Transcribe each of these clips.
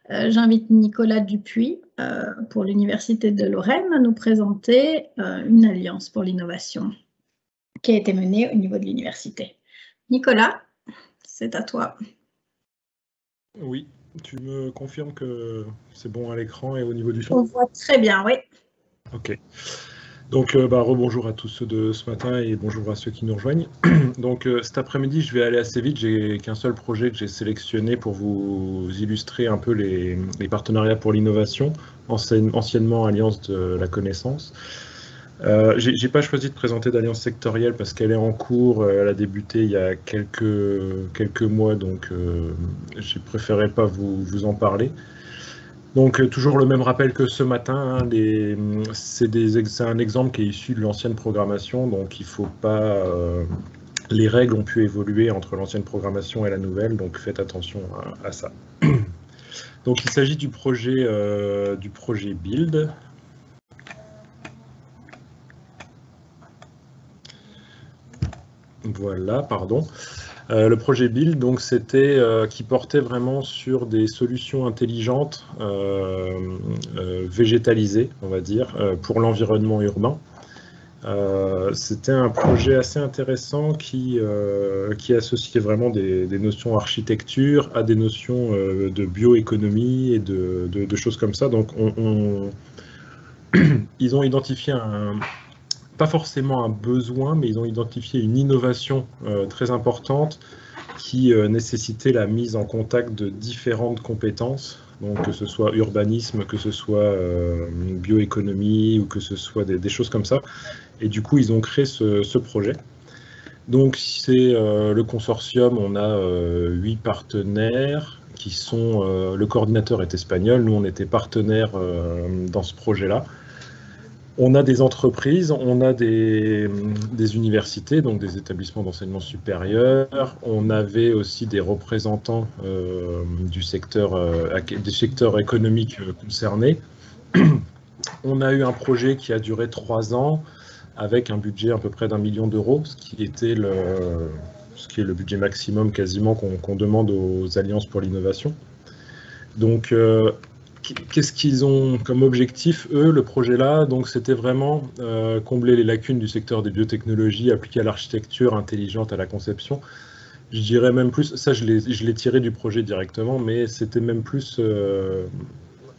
J'invite Nicolas Dupuis pour l'Université de Lorraine à nous présenter une alliance pour l'innovation qui a été menée au niveau de l'université. Nicolas, c'est à toi. Oui, tu me confirmes que c'est bon à l'écran et au niveau du son? On voit très bien, oui. Ok. Donc, rebonjour à tous ceux de ce matin et bonjour à ceux qui nous rejoignent. Donc, cet après-midi, je vais aller assez vite. J'ai qu'un seul projet que j'ai sélectionné pour vous illustrer un peu les partenariats pour l'innovation, anciennement Alliance de la connaissance. J'ai pas choisi de présenter d'alliance sectorielle parce qu'elle est en cours, elle a débuté il y a quelques mois, donc j'ai préféré pas vous en parler. Donc toujours le même rappel que ce matin, hein, c'est un exemple qui est issu de l'ancienne programmation, donc il faut pas... les règles ont pu évoluer entre l'ancienne programmation et la nouvelle, donc faites attention à ça. Donc il s'agit du projet Build. Voilà, pardon. Le projet Build, donc, c'était qui portait vraiment sur des solutions intelligentes, végétalisées, on va dire, pour l'environnement urbain. C'était un projet assez intéressant qui associait vraiment des notions architecture à des notions de bioéconomie et de choses comme ça. Donc, ils ont identifié pas forcément un besoin, mais ils ont identifié une innovation très importante qui nécessitait la mise en contact de différentes compétences, donc que ce soit urbanisme, que ce soit bioéconomie ou que ce soit des choses comme ça. Et du coup, ils ont créé ce projet. Donc, c'est le consortium, on a 8 partenaires qui sont... le coordinateur est espagnol, nous on était partenaires dans ce projet-là. On a des entreprises, on a des universités, donc des établissements d'enseignement supérieur. On avait aussi des représentants des secteurs économiques concernés. On a eu un projet qui a duré 3 ans avec un budget à peu près d'1 million d'euros, ce qui est le budget maximum quasiment qu'on demande aux alliances pour l'innovation. Donc, qu'est-ce qu'ils ont comme objectif, eux, le projet-là? Donc, c'était vraiment combler les lacunes du secteur des biotechnologies appliquées à l'architecture intelligente, à la conception. Je dirais même plus, ça je l'ai tiré du projet directement, mais c'était même plus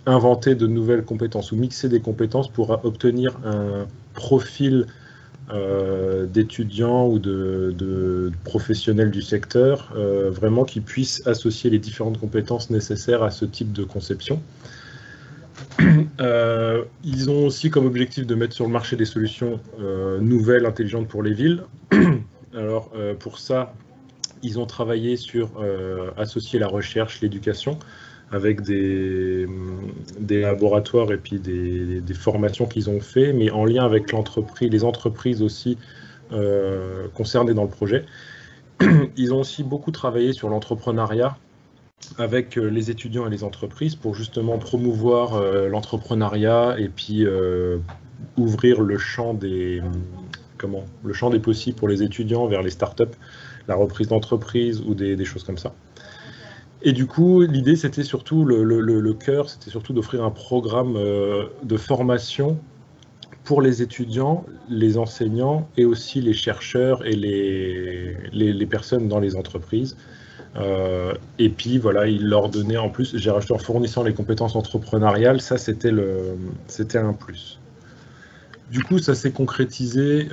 inventer de nouvelles compétences ou mixer des compétences pour obtenir un profil d'étudiants ou de professionnels du secteur, vraiment qui puissent associer les différentes compétences nécessaires à ce type de conception. Ils ont aussi comme objectif de mettre sur le marché des solutions nouvelles, intelligentes pour les villes. Alors pour ça, ils ont travaillé sur associer la recherche, l'éducation, avec des laboratoires et puis des formations qu'ils ont fait, mais en lien avec les entreprises aussi concernées dans le projet. Ils ont aussi beaucoup travaillé sur l'entrepreneuriat avec les étudiants et les entreprises pour justement promouvoir l'entrepreneuriat et puis ouvrir le champ des possibles pour les étudiants vers les startups, la reprise d'entreprise ou des choses comme ça. Et du coup, l'idée, c'était surtout, le cœur, c'était surtout d'offrir un programme de formation pour les étudiants, les enseignants et aussi les chercheurs et les personnes dans les entreprises. Et puis, voilà, il leur donnait en plus, j'ai rajouté en fournissant les compétences entrepreneuriales, ça, c'était un plus. Du coup, ça s'est concrétisé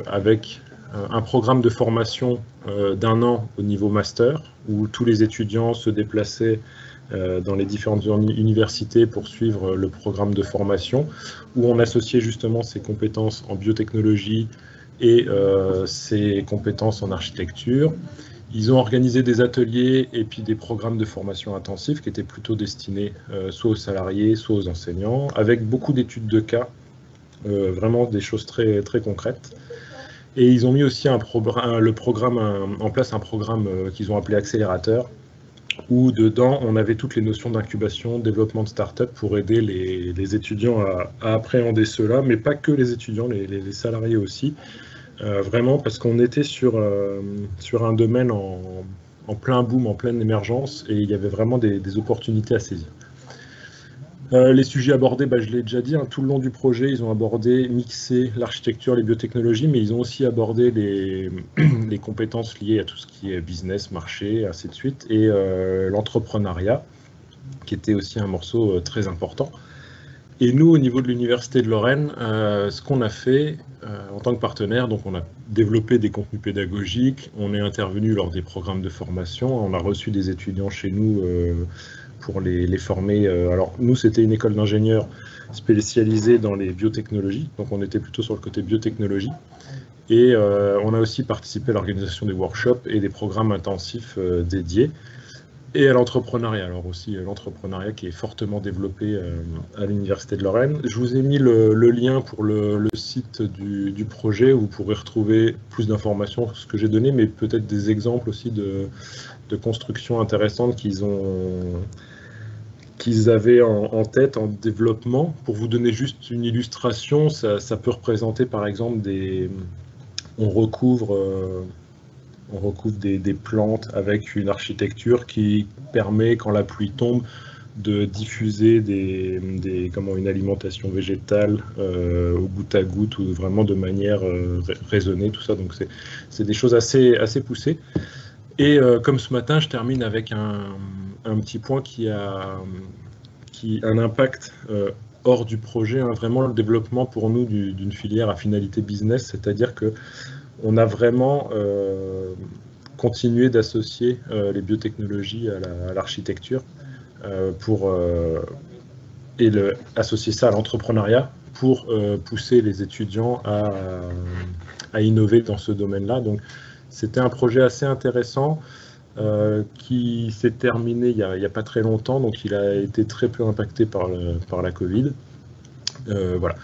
avec un programme de formation d'1 an au niveau master, où tous les étudiants se déplaçaient dans les différentes universités pour suivre le programme de formation, où on associait justement ces compétences en biotechnologie et ces compétences en architecture. Ils ont organisé des ateliers et puis des programmes de formation intensifs qui étaient plutôt destinés soit aux salariés, soit aux enseignants, avec beaucoup d'études de cas, vraiment des choses très, très concrètes. Et ils ont mis aussi en place un programme qu'ils ont appelé accélérateur, où dedans on avait toutes les notions d'incubation, développement de start-up pour aider les étudiants à appréhender cela, mais pas que les étudiants, les salariés aussi. Vraiment parce qu'on était sur un domaine en plein boom, en pleine émergence, et il y avait vraiment des opportunités à saisir. Les sujets abordés, je l'ai déjà dit, tout le long du projet, ils ont abordé, mixé l'architecture, les biotechnologies, mais ils ont aussi abordé les compétences liées à tout ce qui est business, marché, ainsi de suite, et l'entrepreneuriat, qui était aussi un morceau très important. Et nous, au niveau de l'Université de Lorraine, ce qu'on a fait en tant que partenaire, donc on a développé des contenus pédagogiques, on est intervenu lors des programmes de formation, on a reçu des étudiants chez nous pour les former. Alors nous, c'était une école d'ingénieurs spécialisée dans les biotechnologies, donc on était plutôt sur le côté biotechnologie. Et on a aussi participé à l'organisation des workshops et des programmes intensifs dédiés. Et à l'entrepreneuriat, alors aussi l'entrepreneuriat qui est fortement développé à l'Université de Lorraine. Je vous ai mis le lien pour le site du projet où vous pourrez retrouver plus d'informations sur ce que j'ai donné, mais peut-être des exemples aussi de constructions intéressantes qu'ils avaient en tête, en développement. Pour vous donner juste une illustration, ça peut représenter par exemple on recouvre des plantes avec une architecture qui permet, quand la pluie tombe, de diffuser une alimentation végétale au goutte à goutte ou vraiment de manière raisonnée, tout ça. Donc c'est des choses assez poussées. Et comme ce matin, je termine avec un petit point qui a un impact hors du projet, vraiment le développement pour nous d'une filière à finalité business, c'est-à-dire que on a vraiment continué d'associer les biotechnologies à l'architecture et associer ça à l'entrepreneuriat pour pousser les étudiants à innover dans ce domaine-là. Donc, c'était un projet assez intéressant qui s'est terminé il n'y a pas très longtemps, donc il a été très peu impacté par la Covid. Voilà.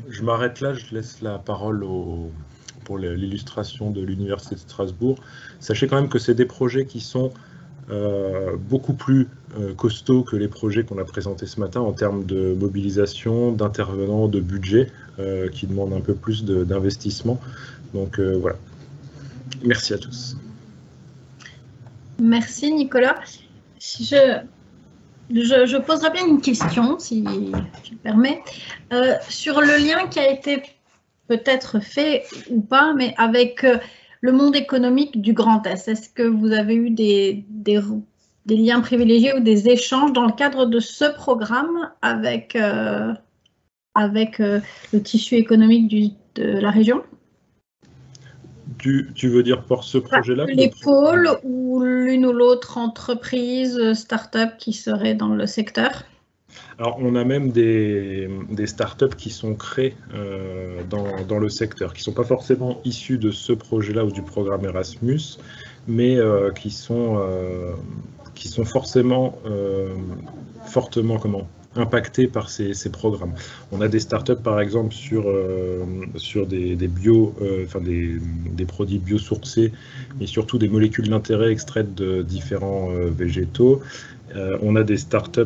Je m'arrête là, je laisse la parole pour l'illustration de l'Université de Strasbourg. Sachez quand même que c'est des projets qui sont beaucoup plus costauds que les projets qu'on a présentés ce matin en termes de mobilisation, d'intervenants, de budget, qui demandent un peu plus d'investissement. Donc voilà. Merci à tous. Merci Nicolas. Je poserai bien une question, si tu le permets, sur le lien qui a été peut-être fait ou pas, mais avec le monde économique du Grand Est. Est-ce que vous avez eu des liens privilégiés ou des échanges dans le cadre de ce programme avec le tissu économique de la région? Tu veux dire pour ce projet-là? Les pôles ou l'une ou l'autre entreprise, start-up qui serait dans le secteur? Alors, on a même des startups qui sont créées dans le secteur, qui ne sont pas forcément issues de ce projet-là ou du programme Erasmus, mais qui sont fortement impactés par ces programmes. On a des startups, par exemple, sur des produits biosourcés, mais surtout des molécules d'intérêt extraites de différents végétaux. On a des startups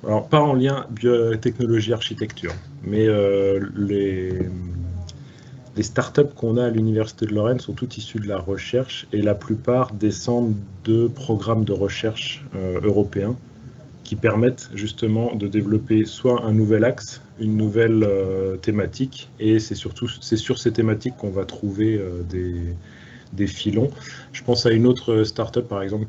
alors pas en lien biotechnologie architecture, mais les startups qu'on a à l'Université de Lorraine sont toutes issues de la recherche et la plupart descendent de programmes de recherche européens qui permettent justement de développer soit un nouvel axe, une nouvelle thématique, et c'est sur ces thématiques qu'on va trouver des filons. Je pense à une autre startup, par exemple,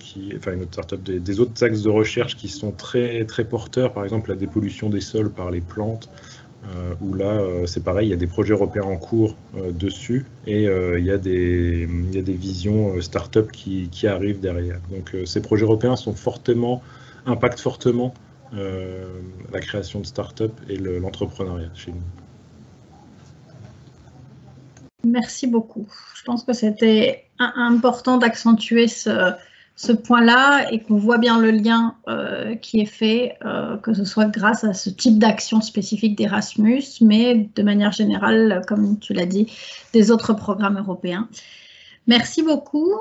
des autres axes de recherche qui sont très, très porteurs, par exemple la dépollution des sols par les plantes, où là, c'est pareil, il y a des projets européens en cours dessus, et il y a des visions startup qui arrivent derrière. Donc ces projets européens impactent fortement la création de startup et l'entrepreneuriat chez nous. Merci beaucoup. Je pense que c'était important d'accentuer ce point-là et qu'on voit bien le lien qui est fait, que ce soit grâce à ce type d'action spécifique d'Erasmus, mais de manière générale, comme tu l'as dit, des autres programmes européens. Merci beaucoup.